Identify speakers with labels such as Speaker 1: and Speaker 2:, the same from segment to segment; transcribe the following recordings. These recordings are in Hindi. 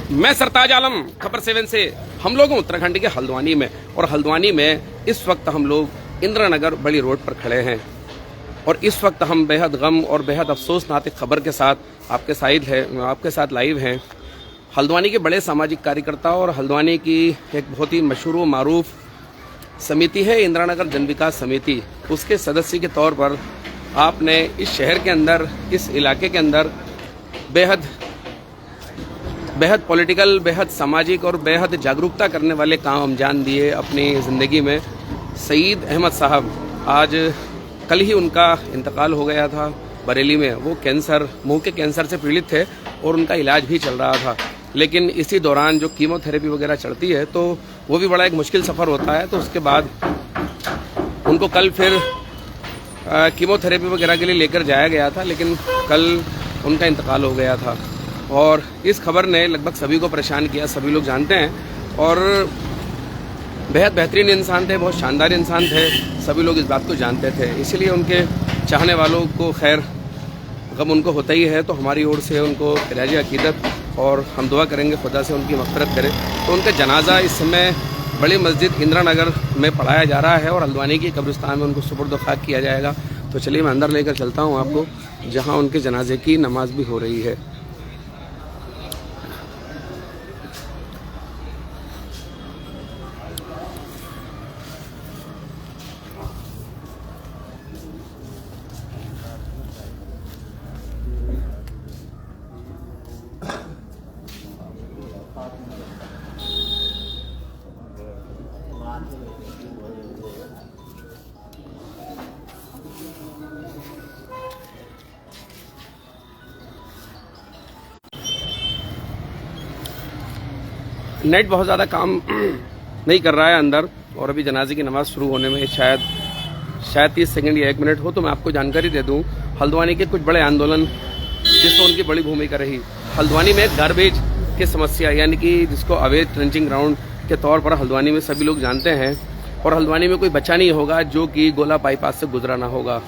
Speaker 1: मैं सरताज आलम खबर 7 से। हम लोग हैं उत्तराखंड के हल्द्वानी में, और हल्द्वानी में इस वक्त हम लोग इंदिरा नगर बड़ी रोड पर खड़े हैं। और इस वक्त हम बेहद गम और बेहद अफसोसनाक खबर के साथ आपके साथ लाइव हैं। हल्द्वानी के बड़े सामाजिक कार्यकर्ता और हल्द्वानी की एक बहुत ही मशहूर व मारूफ समिति है इंदिरा नगर जन विकास समिति, उसके सदस्य के तौर पर आपने इस शहर के अंदर, इस इलाके के अंदर बेहद पॉलिटिकल, बेहद सामाजिक और बेहद जागरूकता करने वाले काम अंजाम दिए अपनी ज़िंदगी में। सईद अहमद साहब, आज कल ही उनका इंतकाल हो गया था बरेली में। वो कैंसर, मुंह के कैंसर से पीड़ित थे और उनका इलाज भी चल रहा था। लेकिन इसी दौरान जो कीमोथेरेपी वगैरह चलती है तो वो भी बड़ा एक मुश्किल सफ़र होता है। तो उसके बाद उनको कल फिर कीमोथेरेपी वगैरह के लिए लेकर जाया गया था, लेकिन कल उनका इंतकाल हो गया था। और इस खबर ने लगभग सभी को परेशान किया, सभी लोग जानते हैं। और बेहद बेहतरीन इंसान थे, बहुत शानदार इंसान थे, सभी लोग इस बात को जानते थे। इसलिए उनके चाहने वालों को खैर गम उनको होता ही है। तो हमारी ओर से उनको खिराज अकीदत, और हम दुआ करेंगे खुदा से उनकी मग़फ़िरत करे। तो उनका जनाजा इस समय बड़ी मस्जिद इंदिरा नगर में पढ़ाया जा रहा है और हल्द्वानी की कब्रिस्तान में उनको सुपुर्द खाक किया जाएगा। तो चलिए मैं अंदर लेकर चलता हूँ आपको, जहाँ उनके जनाजे की नमाज भी हो रही है। नेट बहुत ज़्यादा काम नहीं कर रहा है अंदर, और अभी जनाजे की नमाज़ शुरू होने में शायद 30 सेकंड या 1 मिनट हो। तो मैं आपको जानकारी दे दूं, हल्द्वानी के कुछ बड़े आंदोलन जिसमें उनकी बड़ी भूमिका रही। हल्द्वानी में गार्बेज की समस्या, यानी कि जिसको अवैध ट्रेंचिंग ग्राउंड के तौर पर हल्द्वानी में सभी लोग जानते हैं, और हल्द्वानी में कोई बच्चा नहीं होगा जो कि गोला बाईपास से गुजरा ना होगा।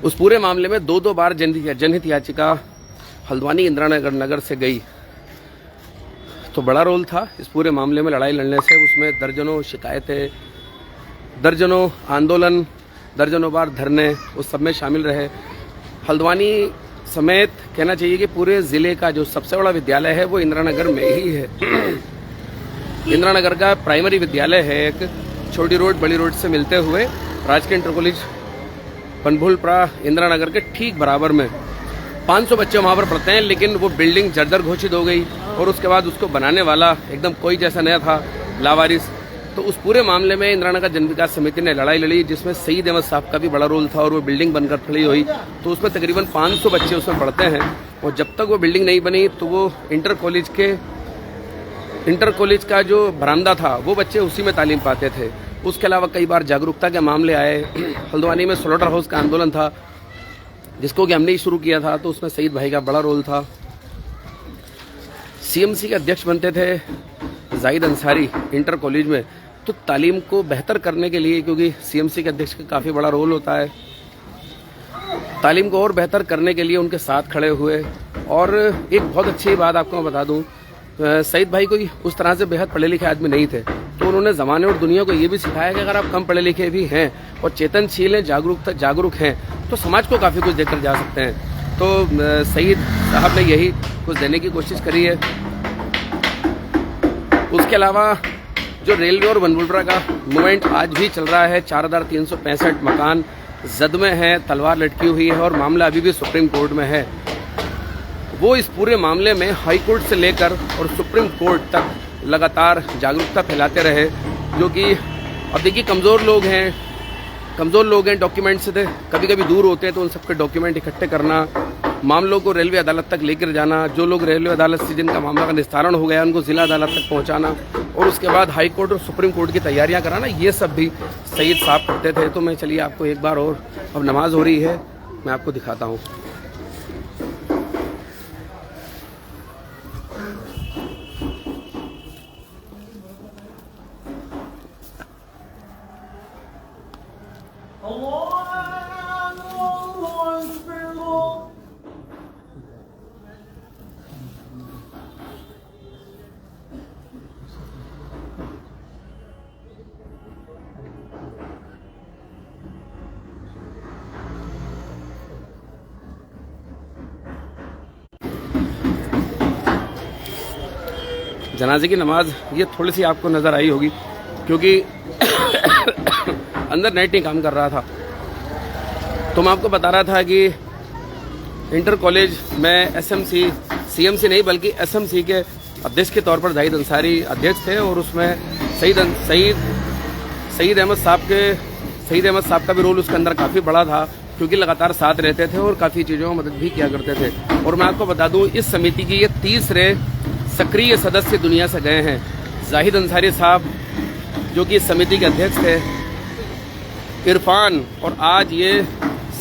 Speaker 1: उस पूरे मामले में 2 बार जनहित याचिका हल्द्वानी इंदिरा नगर से गई। तो बड़ा रोल था इस पूरे मामले में लड़ाई लड़ने से। उसमें दर्जनों शिकायतें, दर्जनों आंदोलन, दर्जनों बार धरने उस सब में शामिल रहे। हल्द्वानी समेत कहना चाहिए कि पूरे ज़िले का जो सबसे बड़ा विद्यालय है वो इंदिरा नगर में ही है। इंदिरा नगर का प्राइमरी विद्यालय है, एक छोटी रोड बड़ी रोड से मिलते हुए राजकीय इंटर कॉलेज बनभूलपुरा इंदिरा नगर के ठीक बराबर में 500 बच्चे वहाँ पर पढ़ते हैं। लेकिन वो बिल्डिंग जर्जर घोषित हो गई, और उसके बाद उसको बनाने वाला एकदम कोई जैसा नया था, लावारिस। तो उस पूरे मामले में इंदिरा नगर जन विकास समिति ने लड़ाई लड़ी, जिसमें सईद अहमद साहब का भी बड़ा रोल था, और वो बिल्डिंग बनकर खड़ी हुई। तो उसमें तकरीबन 500 बच्चे उसमें पढ़ते हैं, और जब तक वो बिल्डिंग नहीं बनी तो वो इंटर कॉलेज का जो बरामदा था वो बच्चे उसी में तालीम पाते थे। उसके अलावा कई बार जागरूकता के मामले आए। हल्द्वानी में स्लॉटर हाउस का आंदोलन था, जिसको कि हमने ही शुरू किया था, तो उसमें सईद भाई का बड़ा रोल था। सीएमसी के अध्यक्ष बनते थे जाहिद अंसारी इंटर कॉलेज में, तो तालीम को बेहतर करने के लिए, क्योंकि सीएमसी के अध्यक्ष का काफ़ी बड़ा रोल होता है, तालीम को और बेहतर करने के लिए उनके साथ खड़े हुए। और एक बहुत अच्छी बात आपको मैं बता दूं, सईद भाई कोई उस तरह से बेहद पढ़े लिखे आदमी नहीं थे। तो उन्होंने ज़माने और दुनिया को ये भी सिखाया कि अगर आप कम पढ़े लिखे भी हैं और चेतनशील हैं, जागरूक हैं, तो समाज को काफ़ी कुछ देकर जा सकते हैं। तो सईद साहब ने यही कुछ देने की कोशिश करी है। उसके अलावा जो रेलवे और बनभूलपुरा का मूवमेंट आज भी चल रहा है, 4365 मकान जद में है, तलवार लटकी हुई है, और मामला अभी भी सुप्रीम कोर्ट में है। वो इस पूरे मामले में हाई कोर्ट से लेकर और सुप्रीम कोर्ट तक लगातार जागरूकता फैलाते रहे। जो कि अब देखिए कमज़ोर लोग हैं, डॉक्यूमेंट से कभी कभी दूर होते हैं, तो उन सबके डॉक्यूमेंट इकट्ठे करना, मामलों को रेलवे अदालत तक लेकर जाना, जो लोग रेलवे अदालत से जिनका मामला का निस्तारण हो गया उनको जिला अदालत तक पहुंचाना, और उसके बाद हाई कोर्ट और सुप्रीम कोर्ट की तैयारियां कराना, ये सब भी सईद साहब करते थे। तो मैं चलिए आपको एक बार और, अब नमाज हो रही है, मैं आपको दिखाता हूँ। जनाजे की नमाज ये थोड़ी सी आपको नज़र आई होगी क्योंकि अंदर नेट नहीं काम कर रहा था। तो मैं आपको बता रहा था कि इंटर कॉलेज में एसएमसी सीएमसी नहीं बल्कि एसएमसी के अध्यक्ष के तौर पर जाहिद अंसारी अध्यक्ष थे और उसमें सईद अहमद साहब का भी रोल उसके अंदर काफ़ी बड़ा था क्योंकि लगातार साथ रहते थे और काफ़ी चीज़ों में मदद भी किया करते थे। और मैं आपको बता दूं इस समिति की ये तीसरे सक्रिय सदस्य दुनिया से गए हैं। जाहिद अंसारी साहब जो कि इस समिति के अध्यक्ष थे, इरफान और आज ये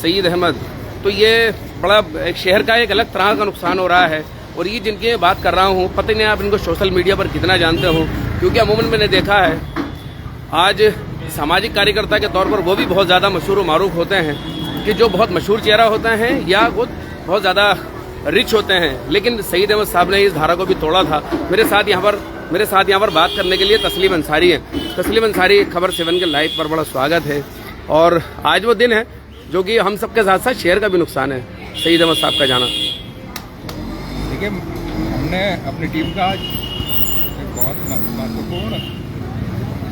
Speaker 1: सईद अहमद। तो ये बड़ा एक शहर का एक अलग तरह का नुकसान हो रहा है। और ये जिनकी मैं बात कर रहा हूँ, पता नहीं आप इनको सोशल मीडिया पर कितना जानते हो, क्योंकि अमूमन मैंने देखा है आज सामाजिक कार्यकर्ता के तौर पर वो भी बहुत ज़्यादा मशहूर व मारूफ होते हैं कि जो बहुत मशहूर चेहरा होते हैं या वो बहुत ज़्यादा रिच होते हैं। लेकिन सईद अहमद साहब ने इस धारा को भी तोड़ा था। मेरे साथ यहाँ पर बात करने के लिए तस्लीम अंसारी है। तस्लीम अंसारी, खबर 7 के लाइव पर बड़ा स्वागत है। और आज वो दिन है जो कि हम सबके साथ साथ शहर का भी नुकसान है, सईद अहमद साहब का जाना।
Speaker 2: देखिए, हमने अपनी टीम का आज एक बहुत महत्वपूर्ण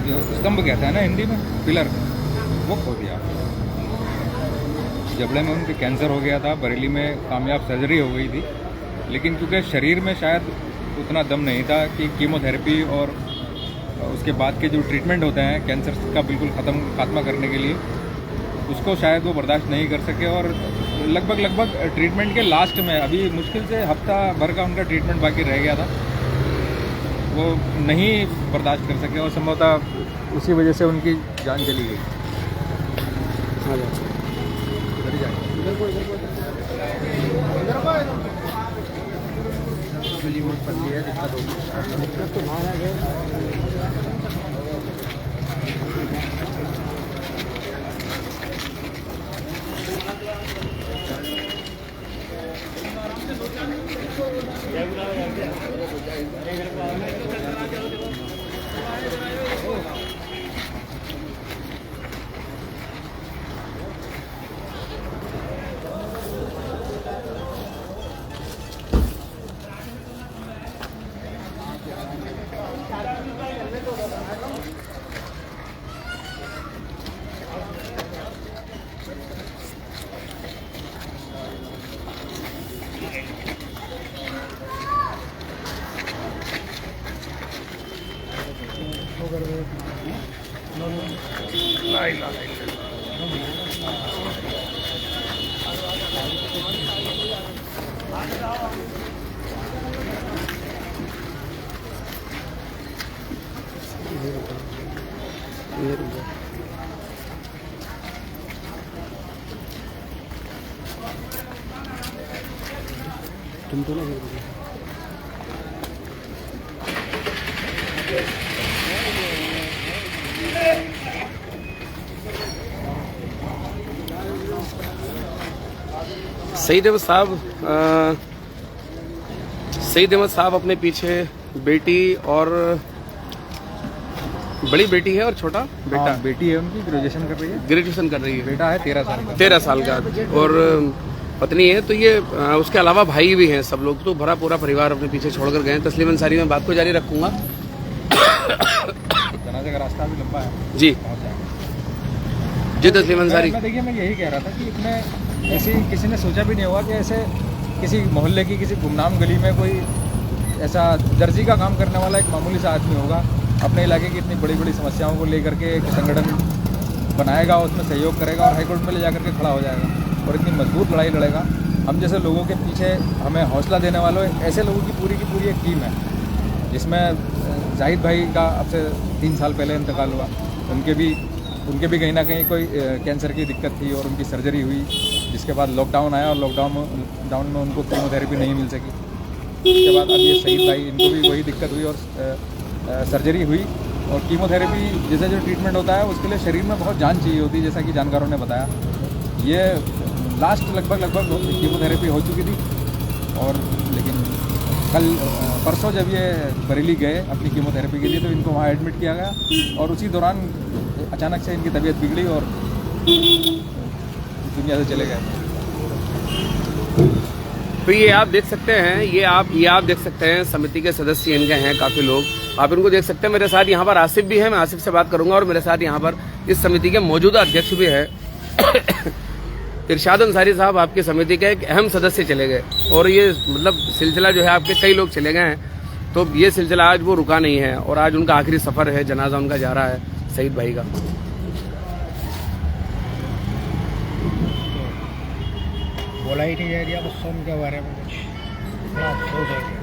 Speaker 2: जो स्तंभ कहते हैं ना हिंदी में, पिलर, वो खो दिया। जबड़े में उनके कैंसर हो गया था, बरेली में कामयाब सर्जरी हो गई थी, लेकिन क्योंकि शरीर में शायद उतना दम नहीं था कि कीमोथेरेपी और उसके बाद के जो ट्रीटमेंट होते हैं कैंसर का बिल्कुल खात्मा करने के लिए, उसको शायद वो बर्दाश्त नहीं कर सके। और लगभग ट्रीटमेंट के लास्ट में, अभी मुश्किल से हफ्ता भर का उनका ट्रीटमेंट बाकी रह गया था, वो नहीं बर्दाश्त कर सके और संभवतः उसी वजह से उनकी जान चली गई।
Speaker 1: तुम तो ना सईद अहमद साहब अपने पीछे बेटी और बड़ी बेटी है और छोटा बेटा,
Speaker 2: बेटी है उनकी, ग्रेजुएशन कर रही है। बेटा है
Speaker 1: 13 साल का और पत्नी है। तो ये उसके अलावा भाई भी हैं सब लोग, तो भरा पूरा परिवार अपने पीछे छोड़कर गए हैं। तस्लीम अंसारी, मैं बात को जारी रखूंगा।
Speaker 2: जनाजे का रास्ता भी लंबा है
Speaker 1: जी तस्लीम अंसारी।
Speaker 2: देखिए, मैं यही कह रहा था कि इसमें ऐसी किसी ने सोचा भी नहीं होगा कि ऐसे किसी मोहल्ले की किसी गुमनाम गली में कोई ऐसा दर्जी का काम करने वाला एक मामूली सा आदमी होगा, अपने इलाके की इतनी बड़ी बड़ी समस्याओं को लेकर के एक संगठन बनाएगा, उसमें सहयोग करेगा और हाईकोर्ट में ले जाकर के खड़ा हो जाएगा और इतनी मजबूत लड़ाई लड़ेगा। हम जैसे लोगों के पीछे हमें हौसला देने वालों ऐसे लोगों की पूरी एक टीम है, जिसमें जाहिद भाई का अब से 3 साल पहले इंतकाल हुआ। उनके भी कहीं ना कहीं कोई कैंसर की दिक्कत थी और उनकी सर्जरी हुई, जिसके बाद लॉकडाउन आया और लॉकडाउन में उनको कीमोथेरेपी नहीं मिल सकी। उसके बाद अब ये सईद भाई, इनको भी वही दिक्कत हुई और सर्जरी हुई। और कीमोथेरेपी जैसे जो ट्रीटमेंट होता है उसके लिए शरीर में बहुत जान चाहिए होती है, जैसा कि जानकारों ने बताया। ये लास्ट लगभग कीमोथेरेपी हो चुकी थी और लेकिन परसों जब ये बरेली गए अपनी कीमोथेरेपी के लिए तो इनको वहाँ एडमिट किया गया और उसी दौरान अचानक से इनकी तबीयत बिगड़ी और दुनिया से चले गए।
Speaker 1: तो तो ये आप देख सकते हैं, ये आप देख सकते हैं समिति के सदस्य इनके हैं काफी लोग, आप इनको देख सकते हैं। मेरे साथ यहाँ पर आसिफ भी है, मैं आसिफ से बात करूंगा। और मेरे साथ यहाँ पर इस समिति के मौजूदा अध्यक्ष भी है इरशाद अंसारी साहब, आपकी समिति के एक अहम सदस्य चले गए और ये मतलब सिलसिला जो है आपके कई लोग चले गए हैं, तो ये सिलसिला आज वो रुका नहीं है और आज उनका आखिरी सफर है, जनाजा उनका जा रहा है शहीद भाई का।
Speaker 3: बोला ही नहीं जा रहा बस उनके बारे में कुछ, बड़ा अफसोस हो गया।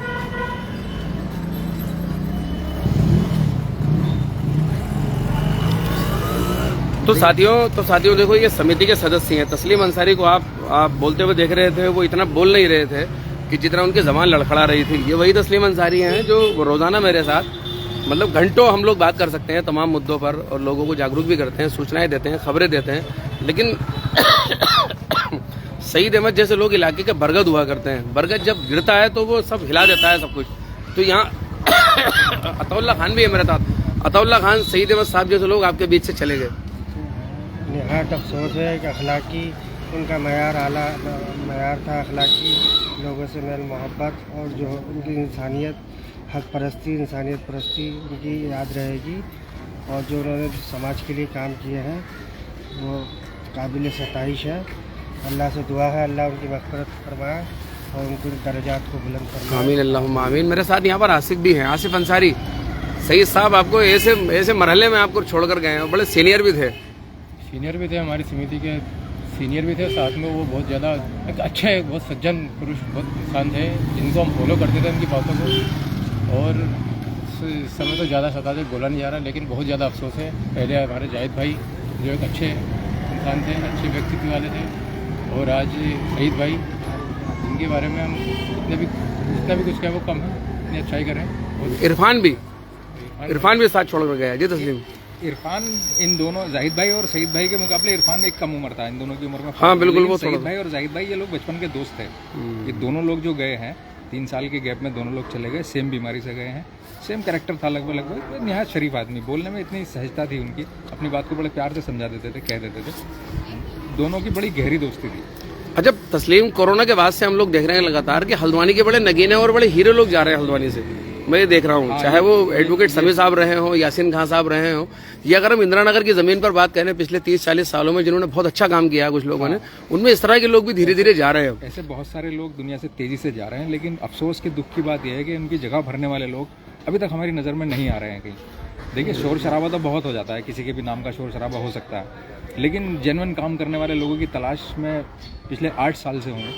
Speaker 1: तो साथियों देखो, ये समिति के सदस्य हैं। तस्लीम अंसारी को आप बोलते हुए देख रहे थे, वो इतना बोल नहीं रहे थे कि जितना उनकी जबान लड़खड़ा रही थी। ये वही तस्लीम अंसारी हैं जो रोजाना मेरे साथ मतलब घंटों हम लोग बात कर सकते हैं तमाम मुद्दों पर और लोगों को जागरूक भी करते हैं, सूचनाएं देते हैं, खबरें देते हैं। लेकिन सईद अहमद जैसे लोग इलाके के बरगद हुआ करते हैं, बरगद जब गिरता है तो वो सब हिला देता है सब कुछ। तो यहाँ अताउल्ला खान भी है मेरे साथ। अताउल्ला खान, सईद अहमद साहब जैसे लोग आपके बीच से चले गए।
Speaker 3: निहायत अफसोस है कि अखलाकी उनका मैार था, अखलाकी लोगों से मेल मोहब्बत और जो उनकी इंसानियत, हक परस्ती, इंसानियत परस्ती उनकी याद रहेगी। और जो उन्होंने समाज के लिए काम किए हैं वो काबिल सताइश है। अल्लाह से दुआ है अल्लाह उनकी मग़फ़िरत फरमाए और उनके दर्जात को बुलंद फरमाए।
Speaker 1: आमीन अल्लाहुम्मा आमीन। मेरे साथ यहाँ पर आसिफ भी हैं, आसिफ अंसारी। सईद साहब आपको ऐसे मरहले में आपको छोड़कर गए हैं और बड़े सीनियर भी थे
Speaker 4: हमारी समिति के, सीनियर भी थे, साथ में वो बहुत ज़्यादा एक अच्छे, बहुत सज्जन पुरुष, बहुत इंसान थे जिनको हम फॉलो करते थे उनकी बातों को। और इस समय तो ज़्यादा सताते बोला नहीं जा रहा, लेकिन बहुत ज़्यादा अफसोस है। पहले हमारे जाहिद भाई जो एक अच्छे इंसान थे, अच्छे व्यक्तित्व वाले थे, और आज शहीद भाई, इनके बारे में हम जितना भी कुछ कहें वो कम है, इतनी अच्छाई करें। और
Speaker 1: इरफान भी साथ छोड़कर गया जी तस्लीम।
Speaker 2: इरफान, इन दोनों जाहिद भाई और सईद भाई के मुकाबले इरफान एक कम उम्र था, इन दोनों की उम्र में।
Speaker 1: हाँ बिल्कुल, वो
Speaker 2: सईद भाई और जाहिद भाई ये लोग बचपन के दोस्त थे। ये दोनों लोग जो गए हैं 3 साल के गैप में, दोनों लोग चले गए, सेम बीमारी से गए हैं, सेम कैरेक्टर था लगभग। निहायत शरीफ आदमी, बोलने में इतनी सहजता थी उनकी, अपनी बात को बड़े प्यार से समझा देते थे, कह देते थे। दोनों की बड़ी गहरी दोस्ती थी।
Speaker 1: अच्छा तस्लीम, कोरोना के बाद से हम लोग देख रहे हैं लगातार कि हल्द्वानी के बड़े नगीने और बड़े हीरो लोग जा रहे हैं हल्द्वानी से। मैं ये देख रहा हूँ, चाहे वो एडवोकेट समी साहब रहे हो, यासीन खान साहब रहे हो, या अगर हम इंदिरा नगर की जमीन पर बात करें पिछले 30-40 सालों में जिन्होंने बहुत अच्छा काम किया कुछ लोगों ने, उनमें इस तरह के लोग भी धीरे धीरे जा रहे हैं।
Speaker 2: ऐसे बहुत सारे लोग दुनिया से तेजी से जा रहे हैं, लेकिन अफसोस की, दुख की बात यह है कि उनकी जगह भरने वाले लोग अभी तक हमारी नज़र में नहीं आ रहे हैं कहीं। देखिए, शोर शराबा तो बहुत हो जाता है, किसी के भी नाम का शोर शराबा हो सकता है, लेकिन जेन्युइन काम करने वाले लोगों की तलाश में पिछले 8 साल से हूँ,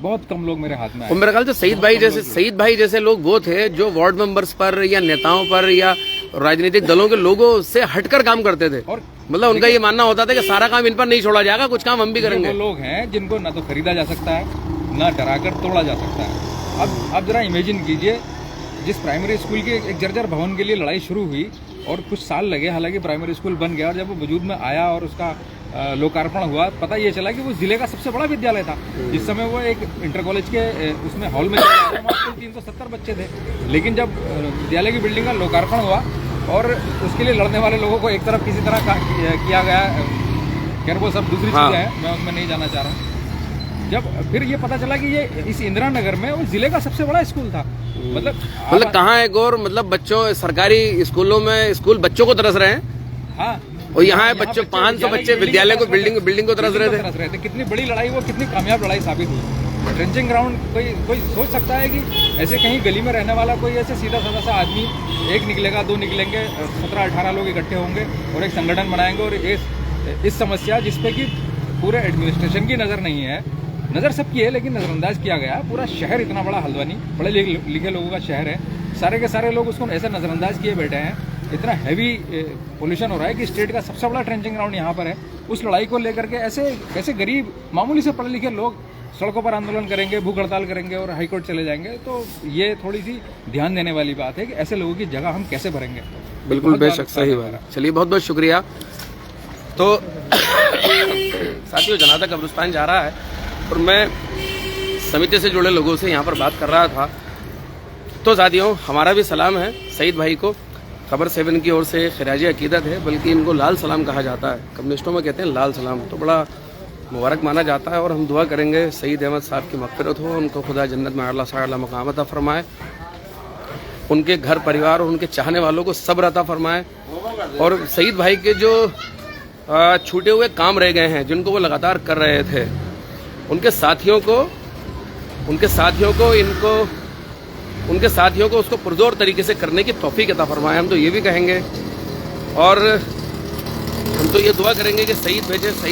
Speaker 2: बहुत कम लोग मेरे हाथ में आए।
Speaker 1: और मेरे ख्याल से सईद भाई जैसे लोग वो थे जो वार्ड मेंबर्स पर या नेताओं पर या राजनीतिक दलों के लोगों से हटकर काम करते थे। और मतलब उनका ये मानना होता था कि सारा काम इन पर नहीं छोड़ा जाएगा, कुछ काम हम भी करेंगे।
Speaker 2: वो लोग हैं जिनको ना तो खरीदा जा सकता है, ना डराकर तोड़ा जा सकता है। अब जरा इमेजिन कीजिए, जिस प्राइमरी स्कूल के एक जर्जर भवन के लिए लड़ाई शुरू हुई और कुछ साल लगे, हालांकि प्राइमरी स्कूल बन गया, और जब वो वजूद में आया और उसका लोकार्पण हुआ, पता ये चला कि वो जिले का सबसे बड़ा विद्यालय था। जिस समय वो एक इंटर कॉलेज के उसमें हॉल में 370 बच्चे थे, लेकिन जब विद्यालय की बिल्डिंग का लोकार्पण हुआ और उसके लिए लड़ने वाले लोगों को एक तरफ किसी तरह किया गया, खैर वो सब दूसरी चीज़ें हैं, मैं उनमें नहीं जाना चाह रहा। जब फिर ये पता चला कि ये इस इंदिरा नगर में वो जिले का सबसे बड़ा स्कूल था।
Speaker 1: मतलब कहाँ है गौर, मतलब बच्चों, सरकारी स्कूलों में स्कूल बच्चों को तरस रहे हैं।
Speaker 2: हाँ,
Speaker 1: और यहाँ बच्चों 500 बच्चे विद्यालय को बिल्डिंग को तरस रहे थे।
Speaker 2: कितनी बड़ी लड़ाई, वो कितनी कामयाब लड़ाई साबित हुई। ट्रेंचिंग ग्राउंड, कोई सोच सकता है कि ऐसे कहीं गली में रहने वाला कोई ऐसे सीधा साधा सा आदमी, एक निकलेगा, 2 निकलेंगे, 17-18 लोग इकट्ठे होंगे और एक संगठन बनाएंगे, और इस समस्या जिसपे कि पूरे एडमिनिस्ट्रेशन की नज़र नहीं है, नज़र सबकी है लेकिन नज़रअंदाज किया गया। पूरा शहर इतना बड़ा हल्द्वानी, पढ़े लिखे लोगों का शहर है, सारे के सारे लोग उसको ऐसे नज़रअंदाज किए बैठे हैं। इतना हैवी पोल्यूशन हो रहा है कि स्टेट का सबसे बड़ा ट्रेंचिंग ग्राउंड यहाँ पर है। उस लड़ाई को लेकर के ऐसे गरीब मामूली से पढ़े लिखे लोग सड़कों पर आंदोलन करेंगे, भूख हड़ताल करेंगे और हाईकोर्ट चले जाएंगे, तो ये थोड़ी सी ध्यान देने वाली बात है कि ऐसे लोगों की जगह हम कैसे भरेंगे।
Speaker 1: बिल्कुल, बेशक, सही बात। चलिए, बहुत बहुत शुक्रिया। तो साथियों, जनाजा कब्रिस्तान जा रहा है और मैं समिति से जुड़े लोगों से यहाँ पर बात कर रहा था। तो साथियों, हमारा भी सलाम है सईद भाई को, खबर 7 की ओर से खिराजी अकीदत है, बल्कि इनको लाल सलाम कहा जाता है, कम्युनिस्टों में कहते हैं लाल सलाम। तो बड़ा मुबारक माना जाता है। और हम दुआ करेंगे सईद अहमद साहब की मग़फ़िरत हो, उनको खुदा जन्नत में आला से आला मक़ाम अता फरमाए, उनके घर परिवार और उनके चाहने वालों को सब्र अता फरमाए। और सईद भाई के जो छूटे हुए काम रह गए हैं, जिनको वो लगातार कर रहे थे, उनके साथियों को उसको पुरजोर तरीके से करने की तौफीक अता फरमाए। हम तो ये भी कहेंगे और हम तो ये दुआ करेंगे कि सईद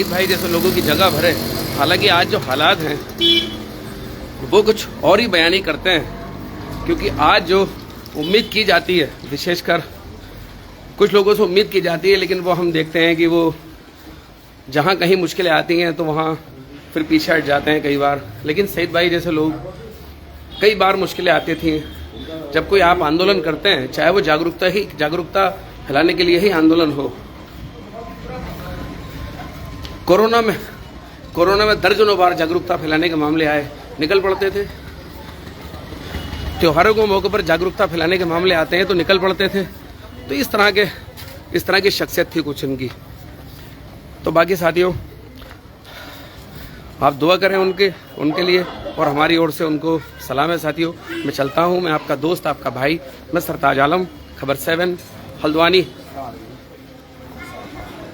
Speaker 1: भाई जैसे लोगों की जगह भरे। हालांकि आज जो हालात हैं वो कुछ और ही बयानी करते हैं, क्योंकि आज जो उम्मीद की जाती है, विशेषकर कुछ लोगों से उम्मीद की जाती है, लेकिन वो हम देखते हैं कि वो जहाँ कहीं मुश्किलें आती हैं तो वहाँ फिर पीछे हट जाते हैं कई बार। लेकिन सईद भाई जैसे लोग, कई बार मुश्किलें आती थी। जब कोई आप आंदोलन करते हैं, चाहे वो जागरूकता फैलाने के लिए ही आंदोलन हो, कोरोना में दर्जनों बार जागरूकता फैलाने के मामले आए, निकल पड़ते थे। त्योहारों के मौके पर जागरूकता फैलाने के मामले आते हैं तो निकल पड़ते थे। तो इस तरह की शख्सियत थी कुछ इनकी। तो बाकी साथियों, आप दुआ करें उनके लिए, और हमारी ओर से उनको सलाम है। साथियों, मैं चलता हूँ। मैं आपका दोस्त, आपका भाई, मैं सरताज आलम, खबर 7 हल्द्वानी।